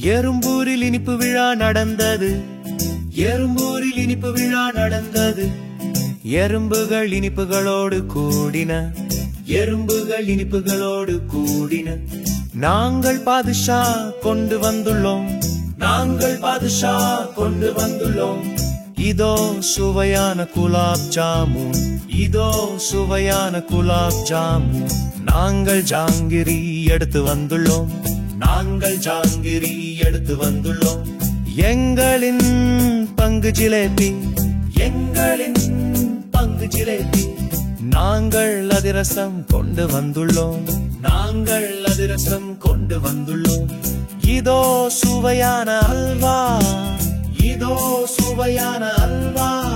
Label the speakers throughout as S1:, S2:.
S1: எறும்பூரில் இனிப்பு விழா நடந்தது. எறும்பூரில் இனிப்பு விழா நடந்தது. எறும்புகள் இனிப்புகளோடு கூடின. எறும்புகள் இனிப்புகளோடு கூடின. நாங்கள் பாதுஷா கொண்டு வந்துள்ளோம். நாங்கள் பாதுஷா கொண்டு வந்துள்ளோம். இதோ சுவையான குலாப் ஜாமுன். இதோ சுவையான குலாப் ஜாமுன். நாங்கள் ஜாங்கிரி எடுத்து வந்துள்ளோம். நாங்கள் ஜாங்கிரி எடுத்து வந்துள்ளோம். எங்களின் பங்கு ஜிலேபி. எங்களின் பங்கு ஜிலேபி. நாங்கள் அதிரசம் கொண்டு வந்துள்ளோம். நாங்கள் அதிரசம் கொண்டு வந்துள்ளோம். இதோ சுவையான அல்வா. இதோ சுவையான அல்வா.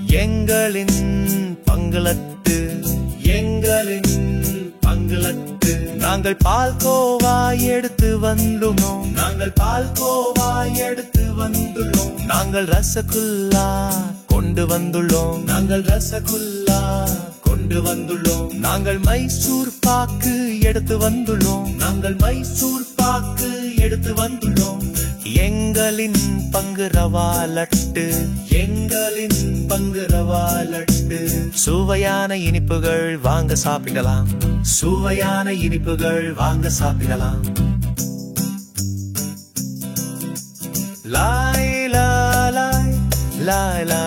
S1: எங்களின் பங்களத்து. எங்களின் பங்களத்து. நாங்கள் பால்கோவா எடுத்து வந்துள்ளோம். நாங்கள் பால்கோவா எடுத்து வந்துள்ளோம். நாங்கள் ரசகுல்லா கொண்டு வந்துள்ளோம். நாங்கள் ரசகுல்லா கொண்டு வந்துள்ளோம். நாங்கள் மைசூர் பாக்கு எடுத்து வந்துள்ளோம். நாங்கள் மைசூர் பாக்கு எடுத்து வந்துள்ளோம். எங்களின் பங்கு ரவா லட்டு. எங்களின் பங்கு ரவா லட்டு. சுவையான இனிப்புகள் வாங்க சாப்பிடலாம். சுவையான இனிப்புகள் வாங்க சாப்பிடலாம். லாய் லாய் லாய் லாய்.